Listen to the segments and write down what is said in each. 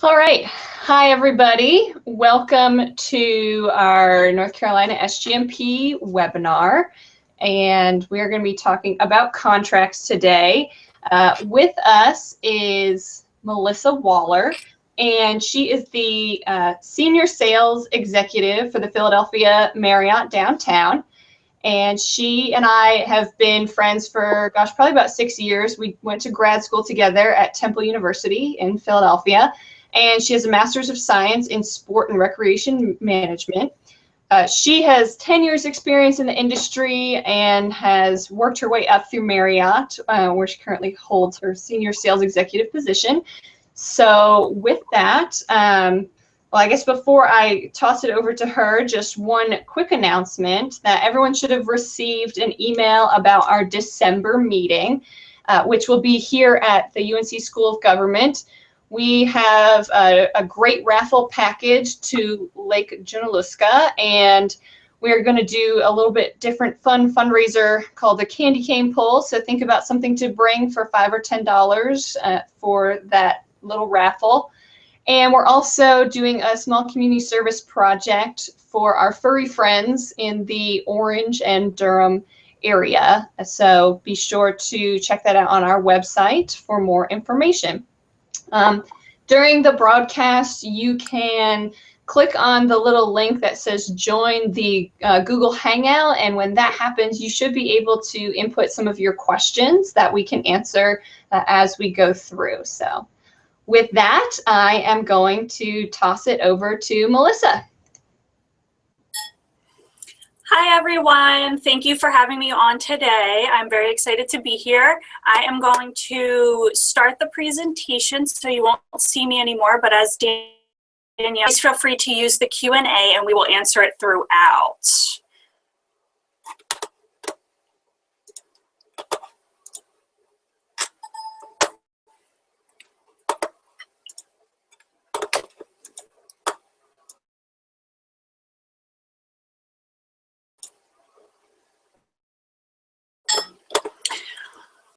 All right. Hi, everybody. Welcome to our North Carolina SGMP webinar. And we are going to be talking about contracts today. With us is Melissa Waller, and she is the Senior Sales Executive for the Philadelphia Marriott Downtown. And she and I have been friends for, probably about 6 years. We went to grad school together at Temple University in Philadelphia. And she has a Master's of Science in Sport and Recreation Management. She has 10 years experience in the industry and has worked her way up through Marriott, where she currently holds her Senior Sales Executive position. So with that, well, I guess before I toss it over to her, just one quick announcement that everyone should have received an email about our December meeting, which will be here at the UNC School of Government. We have a great raffle package to Lake Junaluska, and we're going to do a little bit different fun fundraiser called the Candy Cane Pull. So think about something to bring for $5 or $10 for that little raffle. And we're also doing a small community service project for our furry friends in the Orange and Durham area. So be sure to check that out on our website for more information. During the broadcast, you can click on the little link that says join the Google Hangout, and when that happens, you should be able to input some of your questions that we can answer as we go through. So with that, I am going to toss it over to Melissa. Hi, everyone. Thank you for having me on today. I'm very excited to be here. I am going to start the presentation so you won't see me anymore, but as Danielle, please feel free to use the Q&A and we will answer it throughout.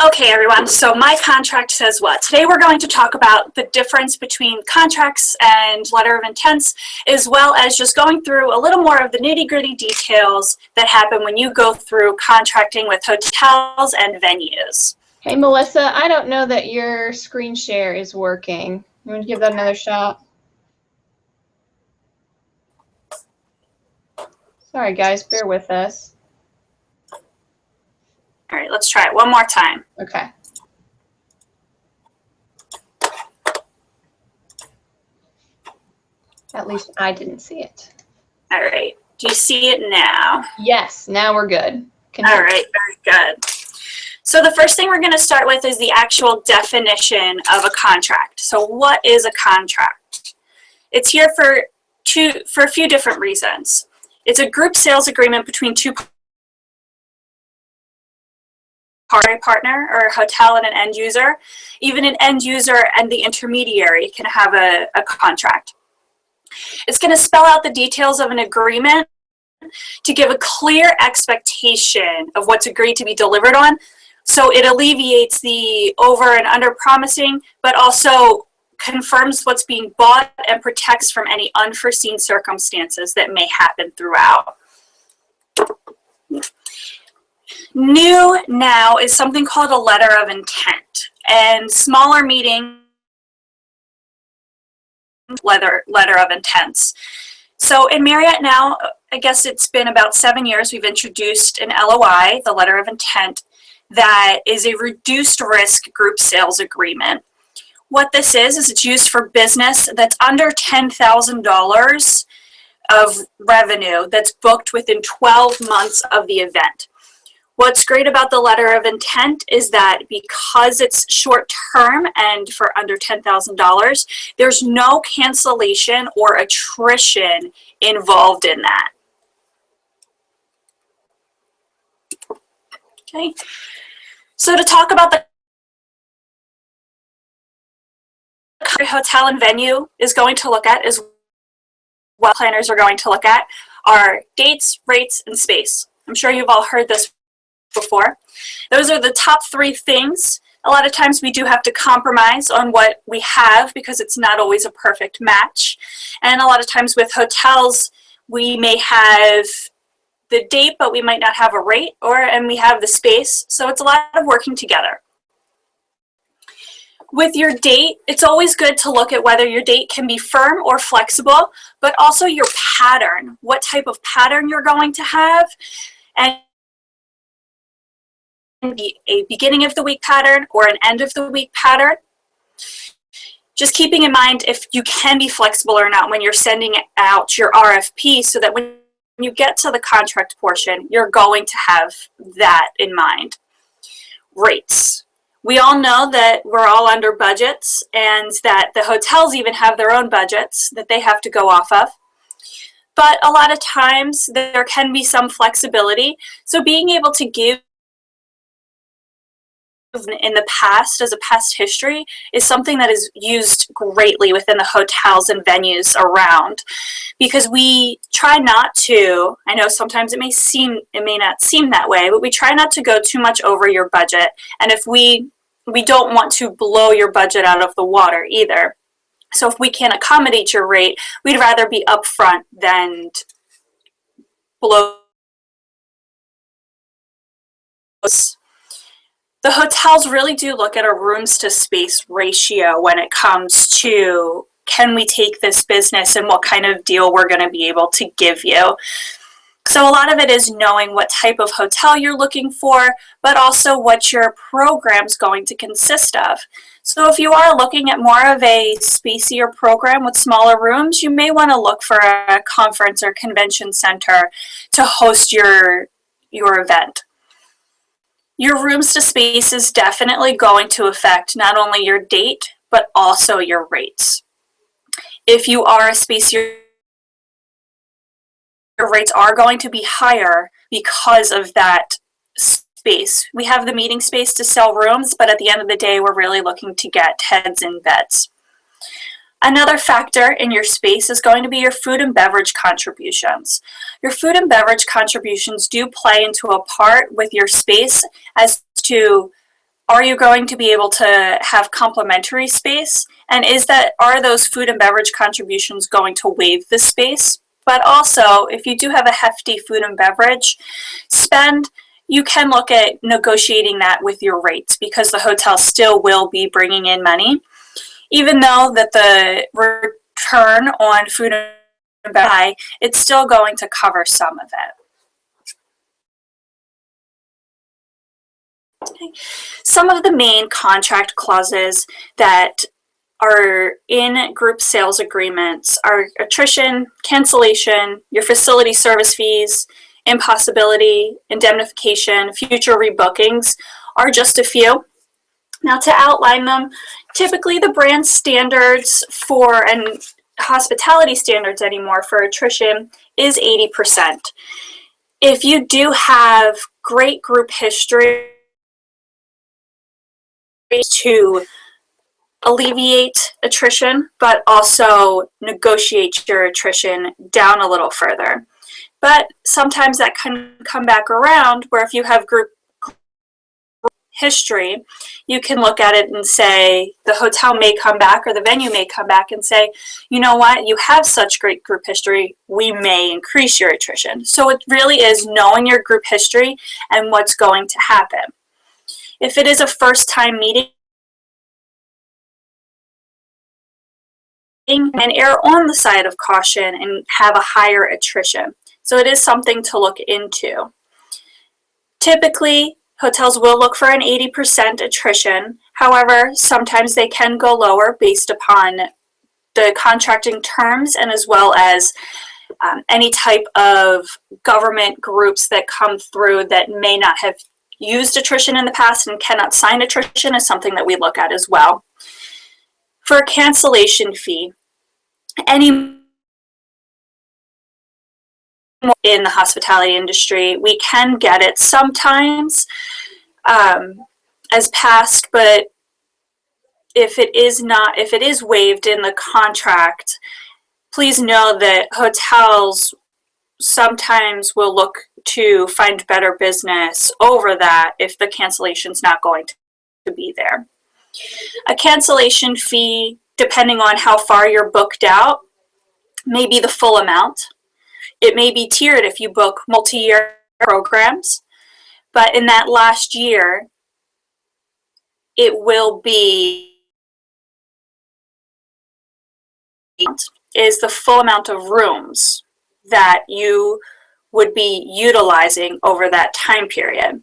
Okay, everyone, so my contract says what? Today we're going to talk about the difference between contracts and letter of intents, as well as just going through a little more of the nitty-gritty details that happen when you go through contracting with hotels and venues. Hey, Melissa, I don't know that your screen share is working. You want to give that another shot? Sorry, guys, bear with us. All right, let's try it one more time. Okay. At least I didn't see it. All right, do you see it now? Yes, now we're good. All right, very good. So the first thing we're going to start with is the actual definition of a contract. So what is a contract? It's here for a few different reasons. It's a group sales agreement between two partner or a hotel and an end user. Even an end user and the intermediary can have a contract. It's going to spell out the details of an agreement to give a clear expectation of what's agreed to be delivered on. So it alleviates the over and under promising, but also confirms what's being bought and protects from any unforeseen circumstances that may happen throughout. New now is something called a letter of intent, and smaller meeting letter of intents. So in Marriott now, I guess it's been about 7 years, we've introduced an LOI, the letter of intent, that is a reduced risk group sales agreement. What this is it's used for business that's under $10,000 of revenue that's booked within 12 months of the event. What's great about the letter of intent is that because it's short term and for under $10,000, there's no cancellation or attrition involved in that. Okay, so to talk about the hotel and venue is going to look at, as well planners are going to look at, are dates, rates, and space. I'm sure you've all heard this before. Those are the top three things A lot of times we do have to compromise on what we have because it's not always a perfect match. And a lot of times with hotels, we may have the date, but we might not have a rate, and we have the space. So it's a lot of working together. With your date, it's always good to look at whether your date can be firm or flexible, but also your pattern, what type of pattern you're going to have, and be a beginning of the week pattern or an end of the week pattern. Just keeping in mind if you can be flexible or not when you're sending out your RFP, so that when you get to the contract portion, you're going to have that in mind. Rates. We all know that we're all under budgets and that the hotels even have their own budgets that they have to go off of. But a lot of times there can be some flexibility. So being able to give in the past as a past history is something that is used greatly within the hotels and venues around, because we try not to, I know sometimes it may not seem that way, but we try not to go too much over your budget. And if we don't want to blow your budget out of the water either. So if we can't accommodate your rate, we'd rather be upfront than blow. The hotels really do look at a rooms to space ratio when it comes to, can we take this business and what kind of deal we're going to be able to give you. So a lot of it is knowing what type of hotel you're looking for, but also what your program's going to consist of. So if you are looking at more of a spacier program with smaller rooms, you may want to look for a conference or convention center to host your event. Your rooms to space is definitely going to affect not only your date, but also your rates. If you are a spacier, your rates are going to be higher because of that space. We have the meeting space to sell rooms, but at the end of the day, we're really looking to get heads in beds. Another factor in your space is going to be your food and beverage contributions. Your food and beverage contributions do play into a part with your space as to, are you going to be able to have complimentary space? And are those food and beverage contributions going to waive the space? But also, if you do have a hefty food and beverage spend, you can look at negotiating that with your rates, because the hotel still will be bringing in money. Even though that the return on food and beverage, it's still going to cover some of it. Okay. Some of the main contract clauses that are in group sales agreements are attrition, cancellation, your facility service fees, impossibility, indemnification, future rebookings are just a few. Now, to outline them, typically the brand standards and hospitality standards anymore for attrition is 80%. If you do have great group history to alleviate attrition, but also negotiate your attrition down a little further. But sometimes that can come back around, where if you have group history, you can look at it and say, the hotel may come back or the venue may come back and say, you know what, you have such great group history, we may increase your attrition. So it really is knowing your group history and what's going to happen. If it is a first time meeting, and err on the side of caution and have a higher attrition. So it is something to look into. Typically, hotels will look for an 80% attrition. However, sometimes they can go lower based upon the contracting terms, and as well as any type of government groups that come through that may not have used attrition in the past and cannot sign attrition is something that we look at as well. For a cancellation fee, any in the hospitality industry, we can get it sometimes as past, but if it is waived in the contract, please know that hotels sometimes will look to find better business over that if the cancellation's not going to to be there. A cancellation fee, depending on how far you're booked out, may be the full amount. It may be tiered if you book multi-year programs, but in that last year, it will be is the full amount of rooms that you would be utilizing over that time period.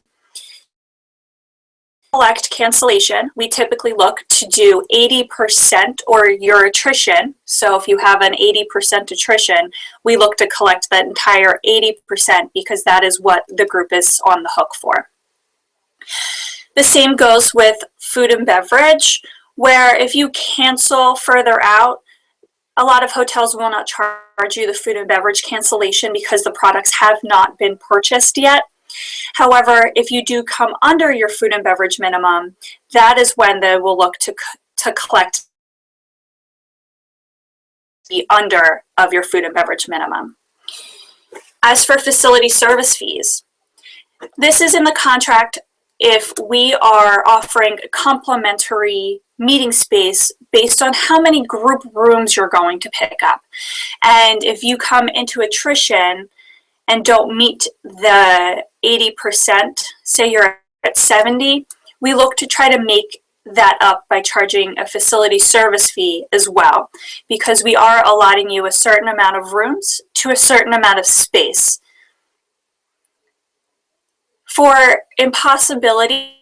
Collect cancellation, we typically look to do 80% or your attrition. So if you have an 80% attrition, we look to collect that entire 80% because that is what the group is on the hook for. The same goes with food and beverage, where if you cancel further out, a lot of hotels will not charge you the food and beverage cancellation because the products have not been purchased yet. However, if you do come under your food and beverage minimum, that is when they will look to collect the under of your food and beverage minimum. As for facility service fees, this is in the contract if we are offering complimentary meeting space based on how many group rooms you're going to pick up. And if you come into attrition and don't meet the 80%, say you're at 70, we look to try to make that up by charging a facility service fee as well, because we are allotting you a certain amount of rooms to a certain amount of space. For impossibility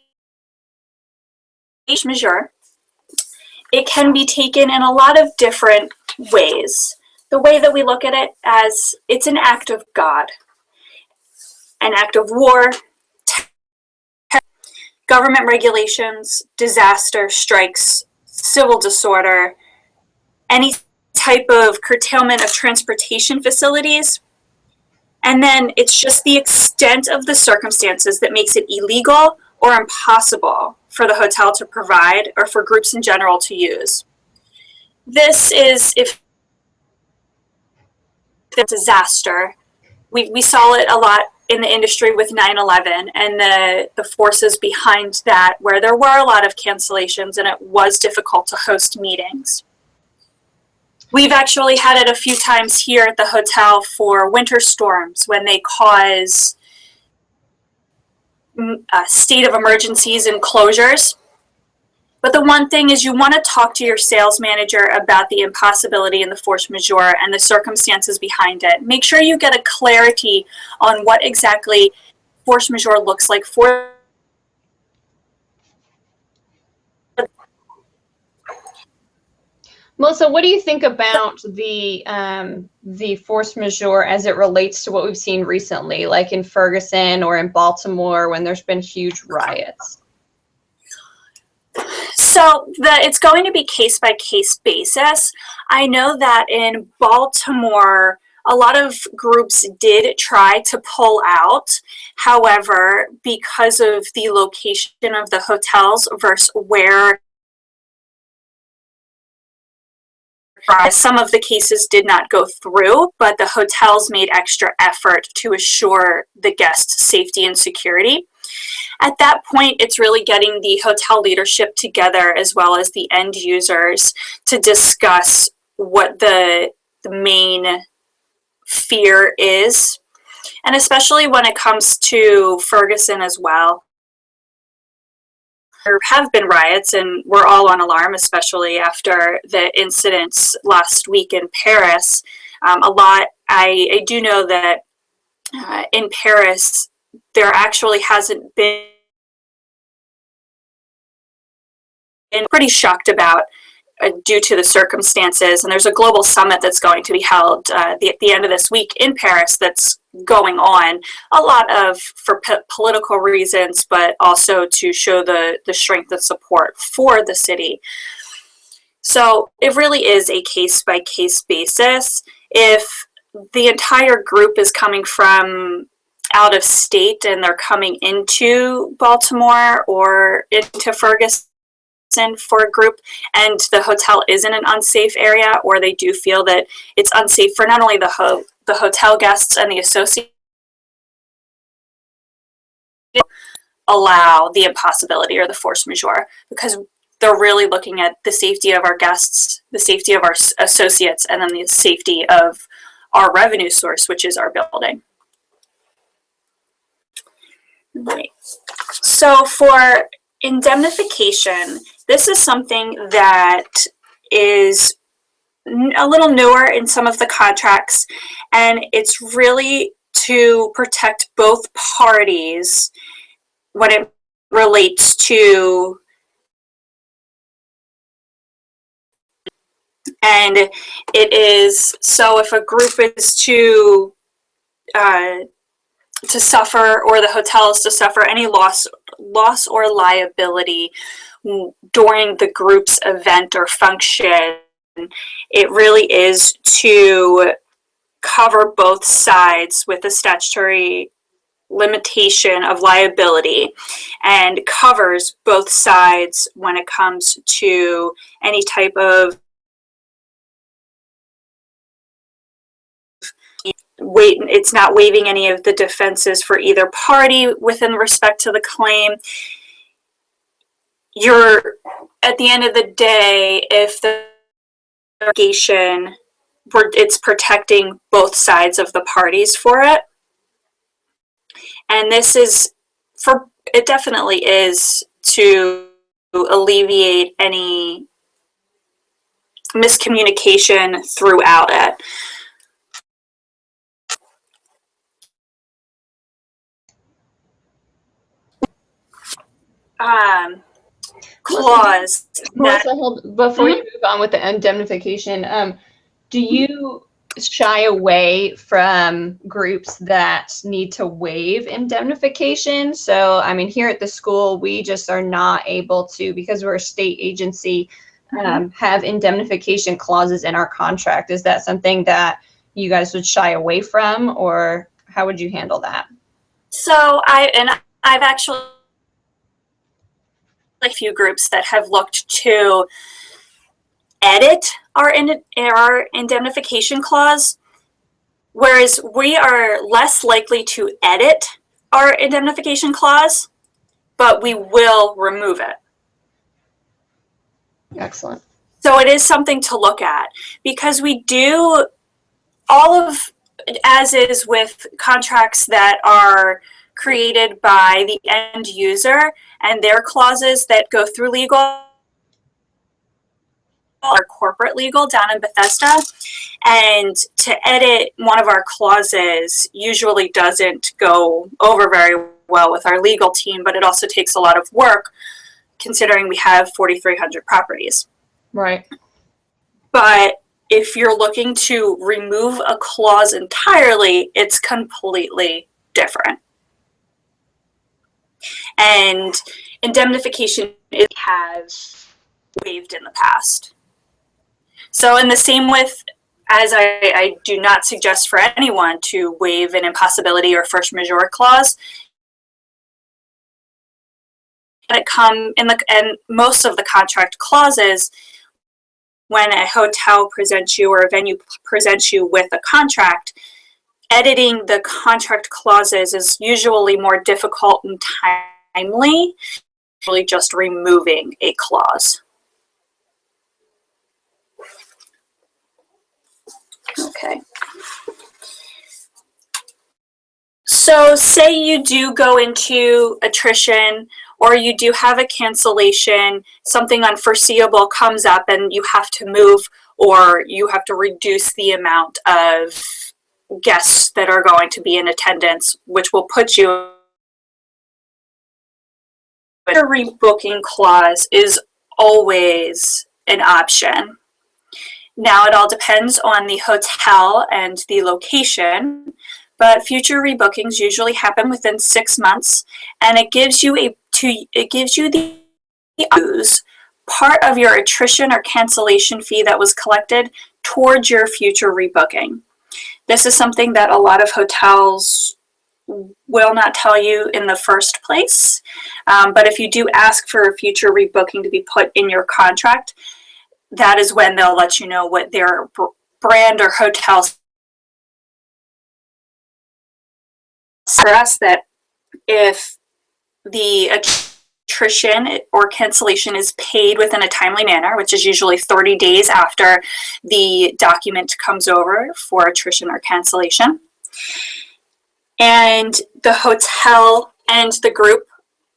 majeure, it can be taken in a lot of different ways. The way that we look at it as it's an act of God, an act of war, government regulations, disaster, strikes, civil disorder, any type of curtailment of transportation facilities. And then it's just the extent of the circumstances that makes it illegal or impossible for the hotel to provide or for groups in general to use. This is if the disaster. We saw it a lot in the industry with 9/11 and the forces behind that, where there were a lot of cancellations and it was difficult to host meetings. We've actually had it a few times here at the hotel for winter storms when they cause state of emergencies and closures. But the one thing is you want to talk to your sales manager about the impossibility and the force majeure and the circumstances behind it. Make sure you get a clarity on what exactly force majeure looks like for Melissa, what do you think about the force majeure as it relates to what we've seen recently, like in Ferguson or in Baltimore when there's been huge riots? So it's going to be case-by-case basis. I know that in Baltimore, a lot of groups did try to pull out. However, because of the location of the hotels versus where some of the cases did not go through, but the hotels made extra effort to assure the guests' safety and security. At that point, it's really getting the hotel leadership together as well as the end users to discuss what the main fear is. And especially when it comes to Ferguson as well. There have been riots and we're all on alarm, especially after the incidents last week in Paris. I do know that in Paris, there actually hasn't been pretty shocked about due to the circumstances. And there's a global summit that's going to be held at the end of this week in Paris that's going on, a lot of for political reasons, but also to show the strength and support for the city. So it really is a case-by-case basis. If the entire group is coming from out of state and they're coming into Baltimore or into Ferguson for a group and the hotel is in an unsafe area, or they do feel that it's unsafe for not only the hotel guests and the associates, allow the impossibility or the force majeure, because they're really looking at the safety of our guests, the safety of our associates, and then the safety of our revenue source, which is our building. Right. So for indemnification, this is something that is a little newer in some of the contracts, and it's really to protect both parties when it relates to, and it is, so if a group is to suffer, or the hotel is to suffer any loss or liability during the group's event or function, it really is to cover both sides with a statutory limitation of liability, and covers both sides when it comes to any type of it's not waiving any of the defenses for either party within respect to the claim. You're, at the end of the day, if the litigation, it's protecting both sides of the parties for it. And this is for, it definitely is to alleviate any miscommunication throughout it. Clause. Melissa, before you move on with the indemnification, do you shy away from groups that need to waive indemnification? So, I mean, here at the school, we just are not able to, because we're a state agency, have indemnification clauses in our contract. Is that something that you guys would shy away from, or how would you handle that? So I've actually a few groups that have looked to edit our indemnification clause, whereas we are less likely to edit our indemnification clause, but we will remove it. Excellent. So it is something to look at, because we do all of, as is with contracts that are created by the end user and their clauses that go through legal or corporate legal down in Bethesda, and to edit one of our clauses usually doesn't go over very well with our legal team, but it also takes a lot of work considering we have 4,300 properties. Right. But if you're looking to remove a clause entirely, it's completely different. And indemnification has waived in the past. So in the same with, as I do not suggest for anyone to waive an impossibility or force majeure clause, and most of the contract clauses, when a hotel presents you or a venue presents you with a contract, editing the contract clauses is usually more difficult and timely, really just removing a clause. Okay. So say you do go into attrition, or you do have a cancellation, something unforeseeable comes up and you have to move, or you have to reduce the amount of guests that are going to be in attendance, which will put you. A rebooking clause is always an option. Now, it all depends on the hotel and the location, but future rebookings usually happen within 6 months, and it gives you the use part of your attrition or cancellation fee that was collected towards your future rebooking. This is something that a lot of hotels will not tell you in the first place, but if you do ask for a future rebooking to be put in your contract, that is when they'll let you know what their brand or hotel. For us, that if the attrition or cancellation is paid within a timely manner, which is usually 30 days after the document comes over for attrition or cancellation. And the hotel and the group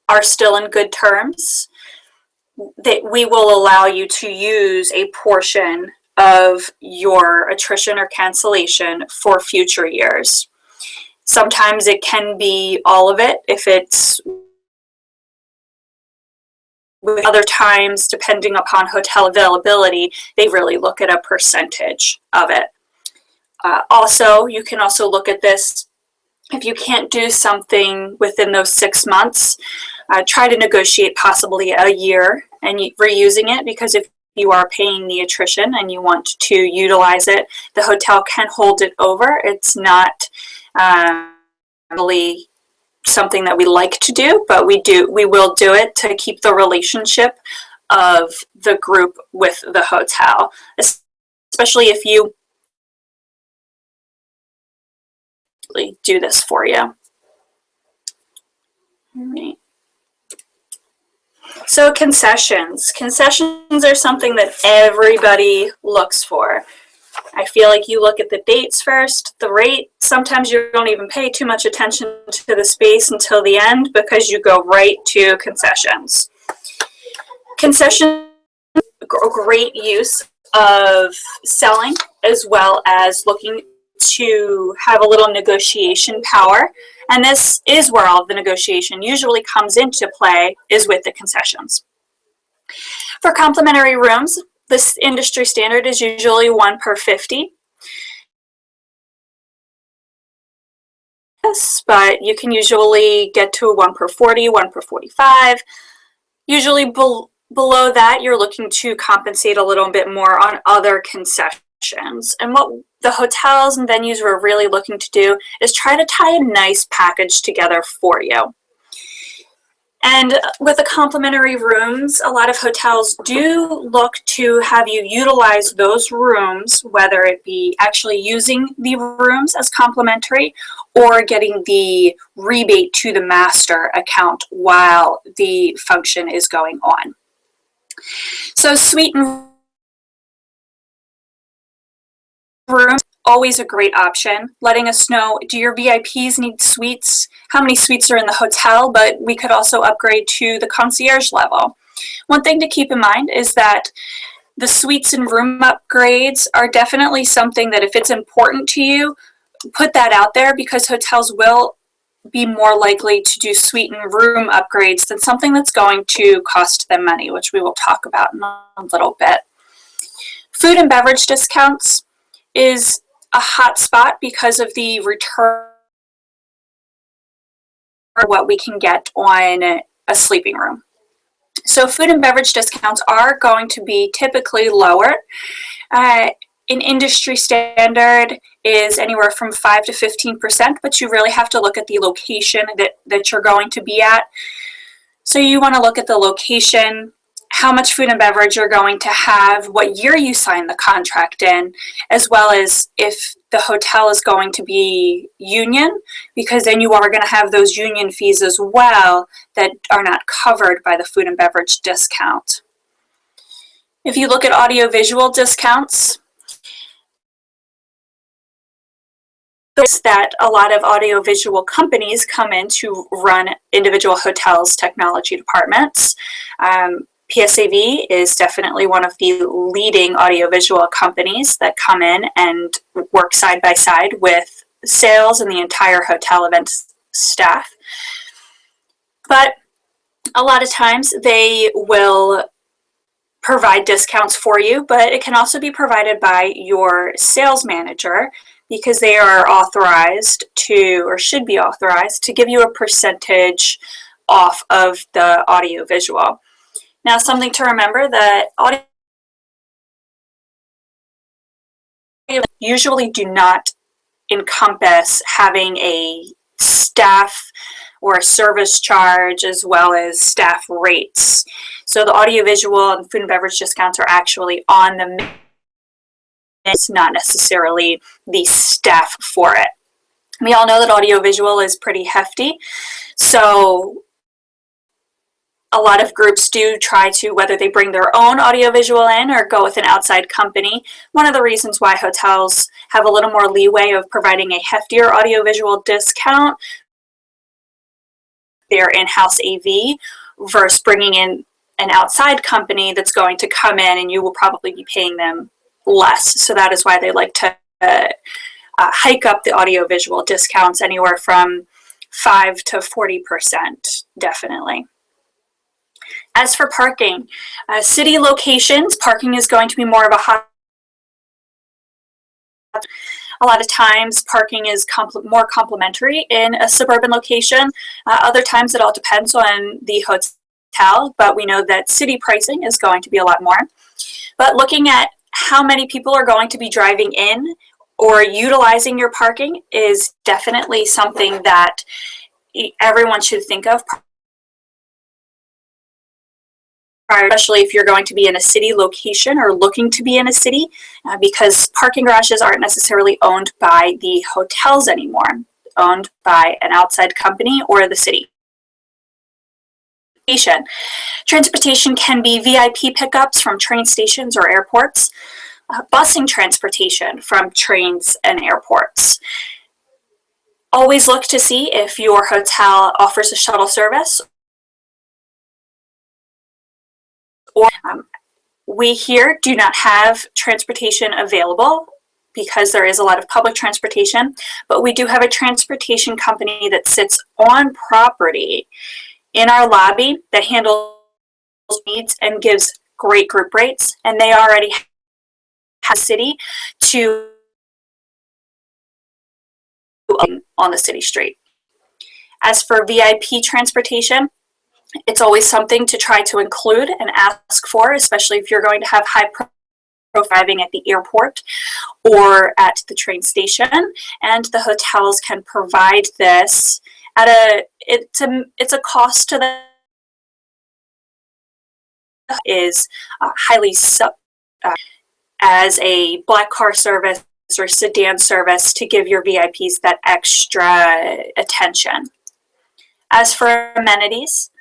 are still in good terms, that we will allow you to use a portion of your attrition or cancellation for future years. Sometimes it can be all of it if it's with other times, depending upon hotel availability, they really look at a percentage of it. Also, you can also look at this if you can't do something within those 6 months, try to negotiate possibly a year and reusing it, because if you are paying the attrition and you want to utilize it, the hotel can hold it over. It's not really something that we like to do, but we will do it to keep the relationship of the group with the hotel, especially if you do this for you. All right. So concessions. Concessions are something that everybody looks for. I feel like you look at the dates first, the rate. Sometimes you don't even pay too much attention to the space until the end because you go right to concessions. Concessions are a great use of selling as well as looking to have a little negotiation power. And this is where all of the negotiation usually comes into play, is with the concessions. For complimentary rooms, this industry standard is usually 1 per 50. Yes, but you can usually get to 1 per 40, 1 per 45. Usually below that, you're looking to compensate a little bit more on other concessions. And what the hotels and venues were really looking to do is try to tie a nice package together for you. And with the complimentary rooms, a lot of hotels do look to have you utilize those rooms, whether it be actually using the rooms as complimentary or getting the rebate to the master account while the function is going on. So suite and rooms, always a great option. Letting us know, do your VIPs need suites? How many suites are in the hotel? But we could also upgrade to the concierge level. One thing to keep in mind is that the suites and room upgrades are definitely something that if it's important to you, put that out there, because hotels will be more likely to do suite and room upgrades than something that's going to cost them money, which we will talk about in a little bit. Food and beverage discounts is a hot spot because of the return what we can get on a sleeping room. So food and beverage discounts are going to be typically lower. An industry standard is anywhere from 5 to 15%, but you really have to look at the location that you're going to be at. So you want to look at the location, how much food and beverage you're going to have, what year you signed the contract in, as well as if the hotel is going to be union, because then you are going to have those union fees as well that are not covered by the food and beverage discount. If you look at audiovisual discounts, that a lot of audiovisual companies come in to run individual hotels' technology departments. PSAV is definitely one of the leading audiovisual companies that come in and work side by side with sales and the entire hotel event staff. But a lot of times they will provide discounts for you, but it can also be provided by your sales manager, because they are authorized to, or should be authorized to, give you a percentage off of the audiovisual. Now, something to remember, that audio usually do not encompass having a staff or a service charge as well as staff rates. So the audiovisual and food and beverage discounts are actually on the, it's not necessarily the staff for it. We all know that audiovisual is pretty hefty, so a lot of groups do try to, whether they bring their own audiovisual in or go with an outside company. One of the reasons why hotels have a little more leeway of providing a heftier audiovisual discount, their in-house AV, versus bringing in an outside company that's going to come in and you will probably be paying them less. So that is why they like to hike up the audiovisual discounts anywhere from 5 to 40%, definitely. As for parking, city locations, parking is going to be more of a hot. A lot of times parking is more complimentary in a suburban location. Other times it all depends on the hotel, but we know that city pricing is going to be a lot more. But looking at how many people are going to be driving in or utilizing your parking is definitely something that everyone should think of, especially if you're going to be in a city location or looking to be in a city, because parking garages aren't necessarily owned by the hotels anymore, owned by an outside company or the city. Transportation can be VIP pickups from train stations or airports, busing transportation from trains and airports. Always look to see if your hotel offers a shuttle service. Or we here do not have transportation available because there is a lot of public transportation, but we do have a transportation company that sits on property in our lobby that handles needs and gives great group rates, and they already have a city to on the city street. As for VIP transportation, it's always something to try to include and ask for, especially if you're going to have high profiling at the airport or at the train station. And the hotels can provide this at it's a cost to them is highly as a black car service or sedan service to give your VIPs that extra attention. As for amenities,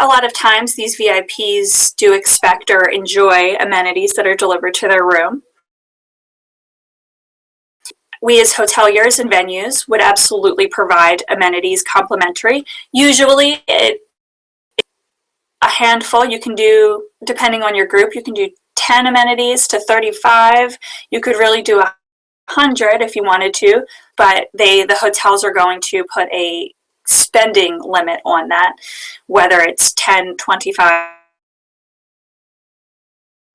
a lot of times these VIPs do expect or enjoy amenities that are delivered to their room. We as hoteliers and venues would absolutely provide amenities complimentary. Usually a handful, you can do, depending on your group, you can do 10 amenities to 35. You could really do 100 if you wanted to, but the hotels are going to put a spending limit on that, whether it's 10, 25,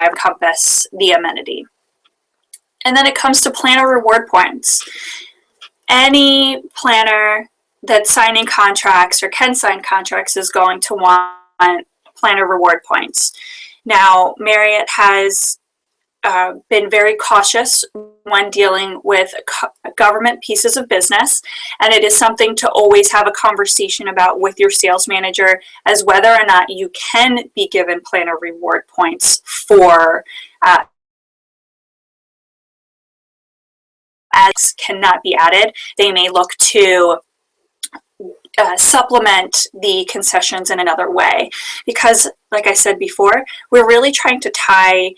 encompass the amenity. And then it comes to planner reward points. Any planner that's signing contracts or can sign contracts is going to want planner reward points. Now, Marriott has been very cautious when dealing with government pieces of business, and it is something to always have a conversation about with your sales manager as whether or not you can be given planner reward points for as cannot be added. They may look to supplement the concessions in another way, because like I said before, we're really trying to tie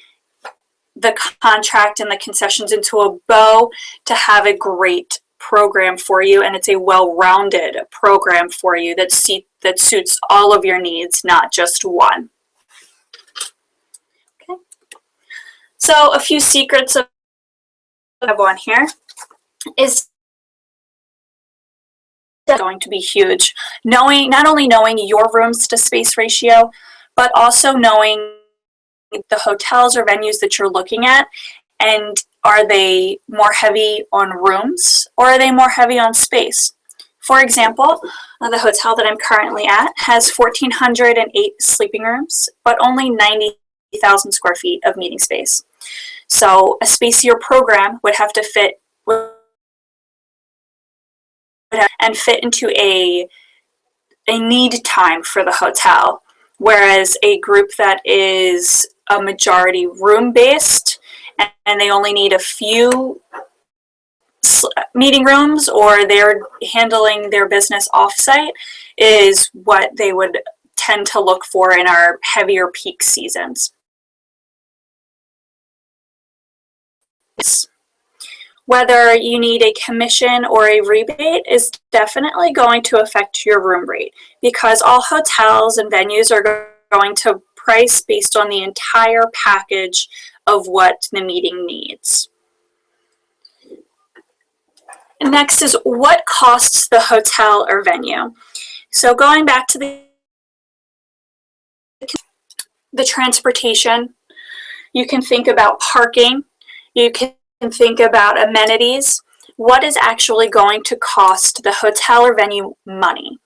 the contract and the concessions into a bow to have a great program for you, and it's a well-rounded program for you that suits all of your needs, not just one. Okay. So a few secrets of on here is going to be huge. Not only knowing your rooms to space ratio, but also knowing the hotels or venues that you're looking at, and are they more heavy on rooms or are they more heavy on space? For example, the hotel that I'm currently at has 1,408 sleeping rooms, but only 90,000 square feet of meeting space. So a spacier program would have to fit and fit into a need time for the hotel, whereas a group that is a majority room-based and they only need a few meeting rooms or they're handling their business off-site is what they would tend to look for in our heavier peak seasons. Whether you need a commission or a rebate is definitely going to affect your room rate, because all hotels and venues are going to price based on the entire package of what the meeting needs. And next is what costs the hotel or venue. So going back to the transportation, you can think about parking, you can think about amenities. What is actually going to cost the hotel or venue money?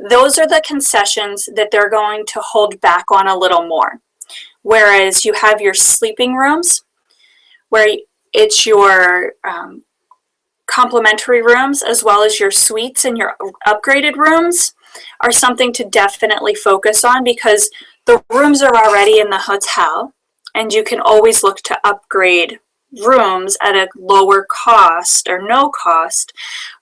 Those are the concessions that they're going to hold back on a little more. Whereas you have your sleeping rooms, where it's your complimentary rooms, as well as your suites and your upgraded rooms, are something to definitely focus on, because the rooms are already in the hotel and you can always look to upgrade rooms at a lower cost or no cost,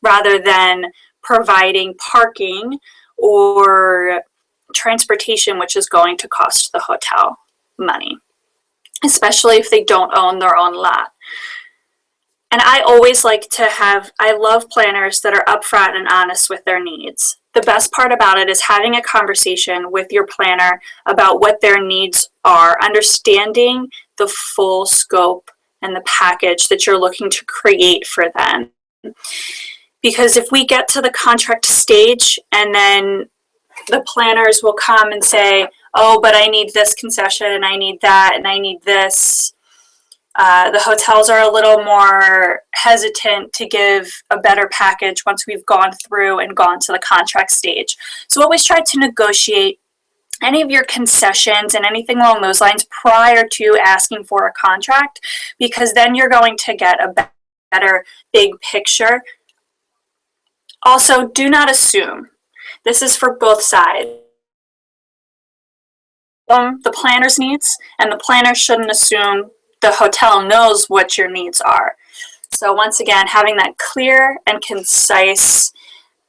rather than providing parking or transportation, which is going to cost the hotel money, especially if they don't own their own lot. And I always like to I love planners that are upfront and honest with their needs. The best part about it is having a conversation with your planner about what their needs are, understanding the full scope and the package that you're looking to create for them. Because if we get to the contract stage and then the planners will come and say, oh, but I need this concession and I need that and I need this, the hotels are a little more hesitant to give a better package once we've gone through and gone to the contract stage. So always try to negotiate any of your concessions and anything along those lines prior to asking for a contract, because then you're going to get a better big picture. Also, do not assume. This is for both sides. The planner's needs, and the planner shouldn't assume the hotel knows what your needs are. So once again, having that clear and concise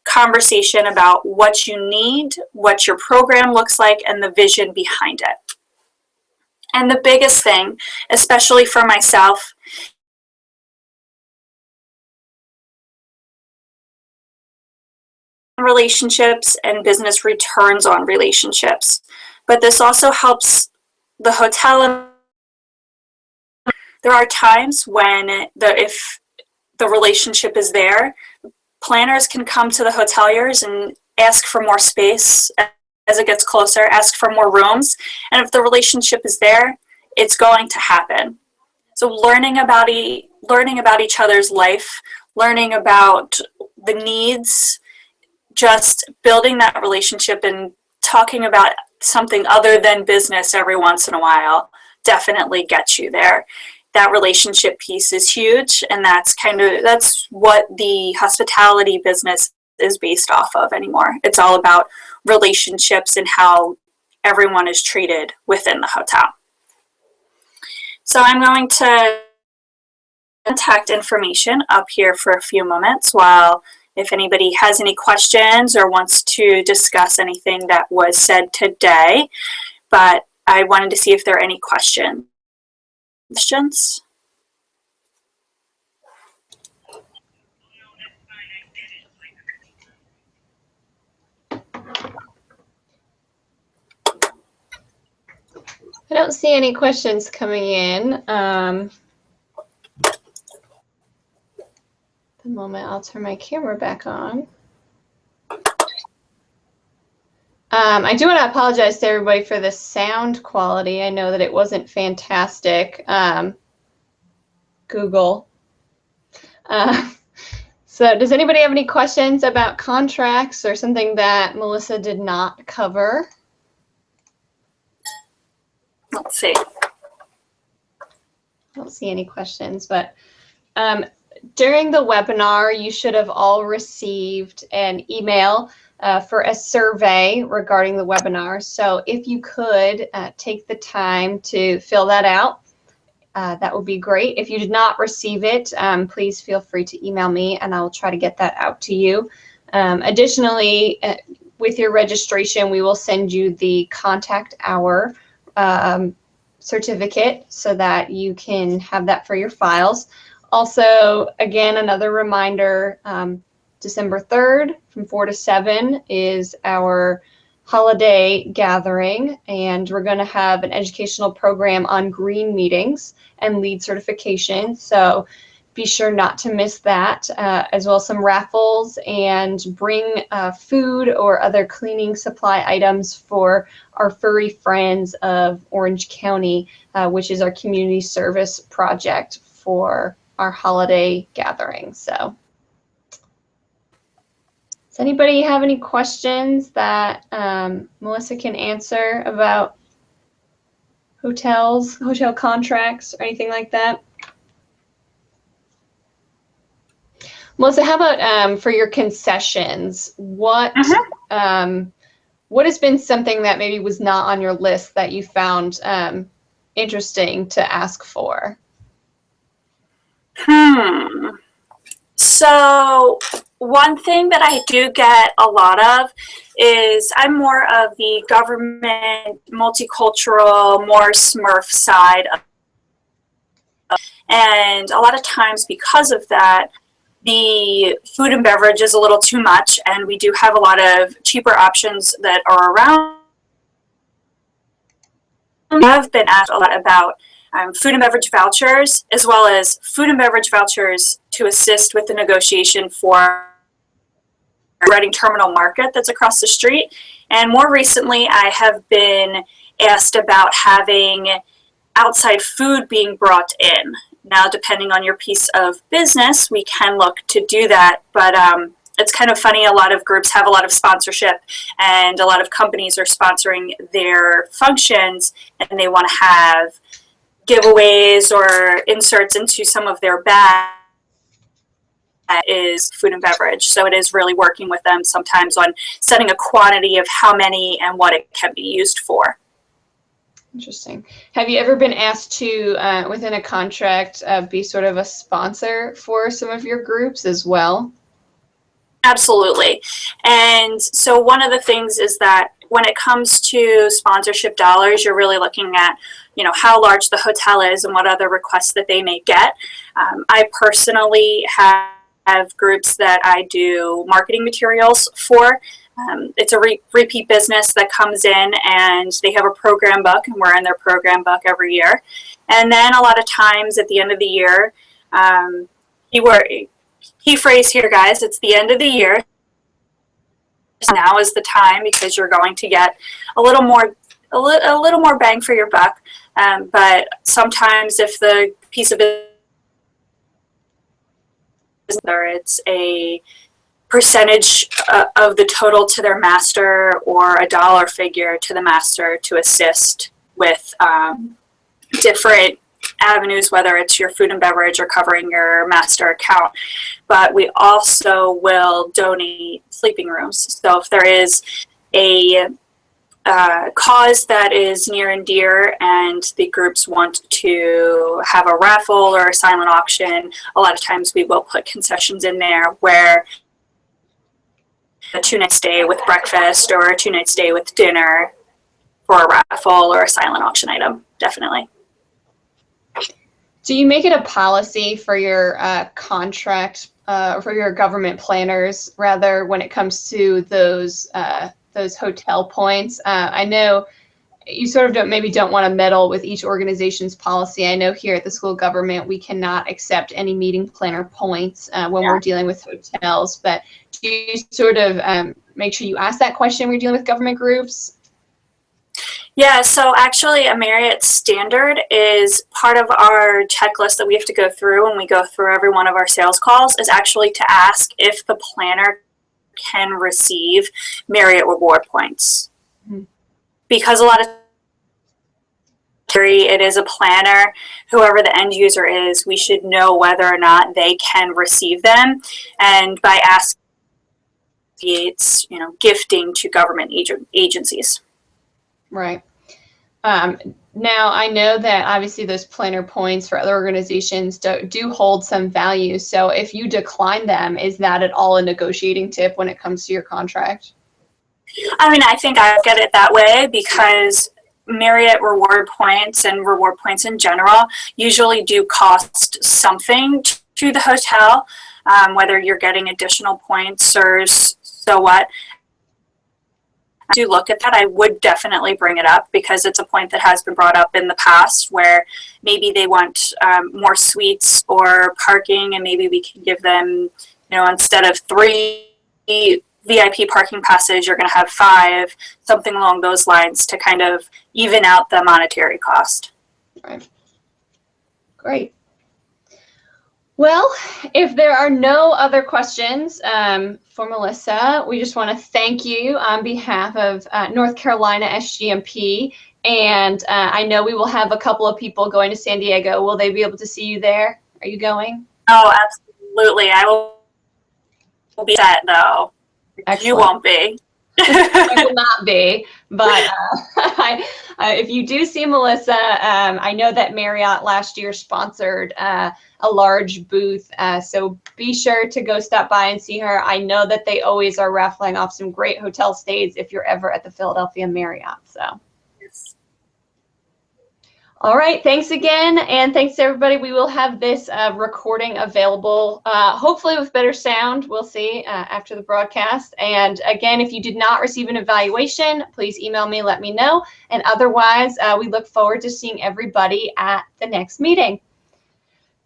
conversation about what you need, what your program looks like, and the vision behind it. And the biggest thing, especially for myself, relationships and business returns on relationships. But this also helps the hotel. There are times when if the relationship is there, planners can come to the hoteliers and ask for more space as it gets closer, ask for more rooms. And if the relationship is there, it's going to happen. So learning about each other's life, learning about the needs, just building that relationship and talking about something other than business every once in a while definitely gets you there. That relationship piece is huge, and that's what the hospitality business is based off of anymore. It's all about relationships and how everyone is treated within the hotel. So I'm going to contact information up here for a few moments while if anybody has any questions or wants to discuss anything that was said today, but I wanted to see if there are any questions. I don't see any questions coming in. The moment I'll turn my camera back on. I do want to apologize to everybody for the sound quality. I know that it wasn't fantastic. Google. So does anybody have any questions about contracts or something that Melissa did not cover? Let's see. I don't see any questions, but during the webinar, you should have all received an email for a survey regarding the webinar. So if you could take the time to fill that out, that would be great. If you did not receive it, please feel free to email me and I will try to get that out to you. Additionally, with your registration, we will send you the contact hour certificate so that you can have that for your files. Also, again, another reminder, December 3rd from 4 to 7 is our holiday gathering, and we're going to have an educational program on green meetings and lead certification. So be sure not to miss that, as well as some raffles, and bring food or other cleaning supply items for our furry friends of Orange County, which is our community service project for our holiday gathering. So does anybody have any questions that Melissa can answer about hotels, hotel contracts, or anything like that? Melissa, how about for your concessions? What has been something that maybe was not on your list that you found interesting to ask for? So one thing that I do get a lot of is I'm more of the government, multicultural, more Smurf side. And a lot of times because of that, the food and beverage is a little too much, and we do have a lot of cheaper options that are around. I've been asked a lot about food and beverage vouchers, as well as food and beverage vouchers to assist with the negotiation for Reading Terminal Market that's across the street. And more recently, I have been asked about having outside food being brought in. Now, depending on your piece of business, we can look to do that, but it's kind of funny. A lot of groups have a lot of sponsorship, and a lot of companies are sponsoring their functions, and they want to have giveaways or inserts into some of their bags. That is food and beverage. So it is really working with them sometimes on setting a quantity of how many and what it can be used for. Interesting. Have you ever been asked to, within a contract, be sort of a sponsor for some of your groups as well? Absolutely. And so one of the things is that when it comes to sponsorship dollars, you're really looking at, how large the hotel is and what other requests that they may get. I personally have groups that I do marketing materials for. It's a repeat business that comes in, and they have a program book, and we're in their program book every year. And then a lot of times at the end of the year, key phrase here, guys, it's the end of the year. Now is the time, because you're going to get a little more bang for your buck. But sometimes if the piece of business, or it's a percentage of the total to their master, or a dollar figure to the master to assist with different avenues, whether it's your food and beverage or covering your master account. But we also will donate sleeping rooms. So if there is a cause that is near and dear, and the groups want to have a raffle or a silent auction, a lot of times we will put concessions in there where a 2-night stay with breakfast or a 2-night stay with dinner for a raffle or a silent auction item. Definitely. Do you make it a policy for your contract, for your government planners, rather, when it comes to those hotel points? I know you sort of don't want to meddle with each organization's policy. I know here at the school government, we cannot accept any meeting planner points when we're dealing with hotels, but do you sort of make sure you ask that question when you're dealing with government groups? Yeah, so actually a Marriott standard is part of our checklist that we have to go through when we go through every one of our sales calls, is actually to ask if the planner can receive Marriott reward points. Mm-hmm. Because a lot of it is a planner, whoever the end user is, we should know whether or not they can receive them. And by asking, it's gifting to government agencies. Right. Now, I know that obviously those planner points for other organizations do hold some value. So if you decline them, is that at all a negotiating tip when it comes to your contract? I mean, I think I look at it that way because Marriott reward points and reward points in general usually do cost something to the hotel, whether you're getting additional points or so what. I do look at that. I would definitely bring it up because it's a point that has been brought up in the past where maybe they want more suites or parking, and maybe we can give them, instead of 3 VIP parking passes, you're going to have 5, something along those lines to kind of even out the monetary cost. Right. Great. Well, if there are no other questions for Melissa, we just want to thank you on behalf of North Carolina SGMP. And I know we will have a couple of people going to San Diego. Will they be able to see you there? Are you going? Oh, absolutely. I will be set, though. Excellent. You won't be. I will not be, but if you do see Melissa, I know that Marriott last year sponsored a large booth, so be sure to go stop by and see her. I know that they always are raffling off some great hotel stays if you're ever at the Philadelphia Marriott. So. Yes. All right, thanks again, and thanks to everybody. We will have this recording available, hopefully with better sound. We'll see after the broadcast. And again, if you did not receive an evaluation, please email me, let me know. And otherwise, we look forward to seeing everybody at the next meeting.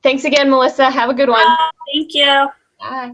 Thanks again, Melissa. Have a good one. Thank you. Bye.